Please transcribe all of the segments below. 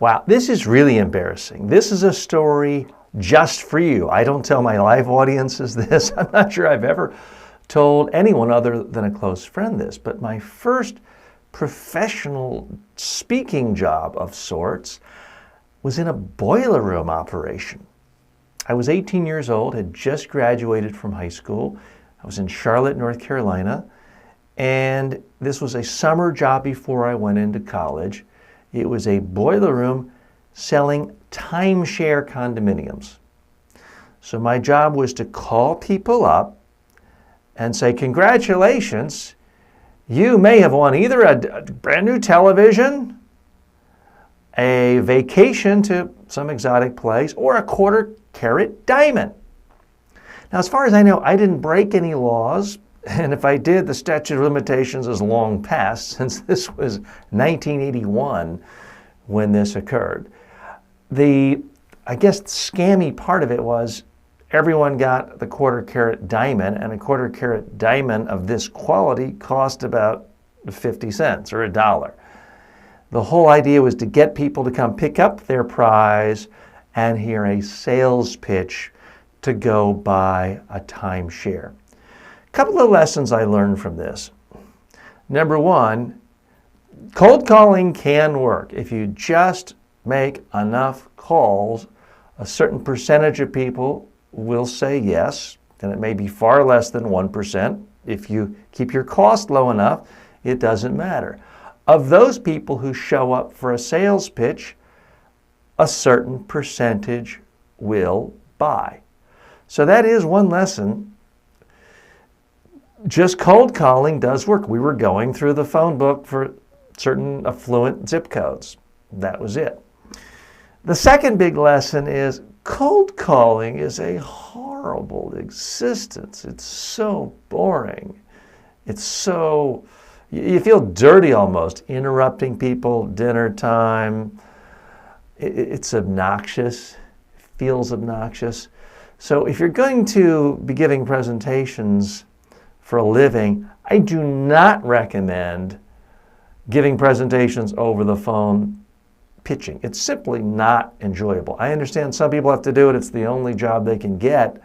Wow, this is really embarrassing. This is a story just for you. I don't tell my live audiences this. I'm not sure I've ever told anyone other than a close friend this, but my first professional speaking job of sorts was in a boiler room operation. I was 18 years old, had just graduated from high school. I was in Charlotte, North Carolina, and this was a summer job before I went into college. It was a boiler room selling timeshare condominiums. So my job was to call people up and say, congratulations, you may have won either a brand new television, a vacation to some exotic place, or a quarter-carat diamond. Now, as far as I know, I didn't break any laws, and if I did, the statute of limitations is long past, since this was 1981 when this occurred. I guess the scammy part of it was everyone got the quarter-carat diamond, and a quarter-carat diamond of this quality cost about 50 cents or $1. The whole idea was to get people to come pick up their prize and hear a sales pitch to go buy a timeshare. A couple of lessons I learned from this. Number one, cold calling can work. If you just make enough calls, a certain percentage of people will say yes, and it may be far less than 1%. If you keep your cost low enough, it doesn't matter. Of those people who show up for a sales pitch, a certain percentage will buy. So that is one lesson. Just cold calling does work. We were going through the phone book for certain affluent zip codes. That was it. The second big lesson is cold calling is a horrible existence. It's so boring. It's so, you feel dirty almost, interrupting people, dinner time. It's obnoxious, it feels obnoxious. So if you're going to be giving presentations for a living, I do not recommend giving presentations over the phone pitching. It's simply not enjoyable. I understand some people have to do it. It's the only job they can get.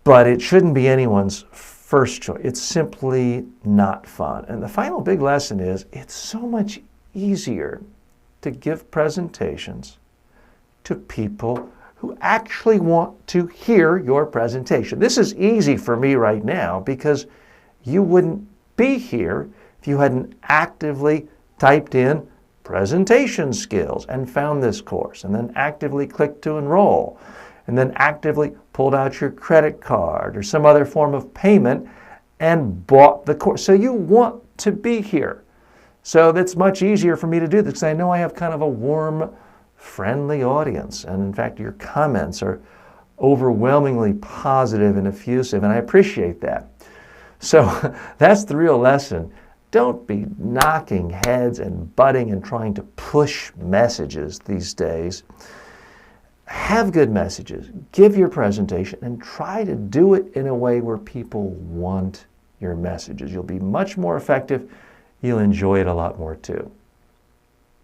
But it shouldn't be anyone's first choice. It's simply not fun. And the final big lesson is it's so much easier to give presentations to people who actually want to hear your presentation. This is easy for me right now because you wouldn't be here if you hadn't actively typed in presentation skills and found this course, and then actively clicked to enroll, and then actively pulled out your credit card or some other form of payment and bought the course. So you want to be here. So that's much easier for me to do this because I know I have kind of a warm, friendly audience. And in fact, your comments are overwhelmingly positive and effusive, and I appreciate that. So that's the real lesson. Don't be knocking heads and butting and trying to push messages these days. Have good messages, give your presentation, and try to do it in a way where people want your messages. You'll be much more effective. You'll enjoy it a lot more too.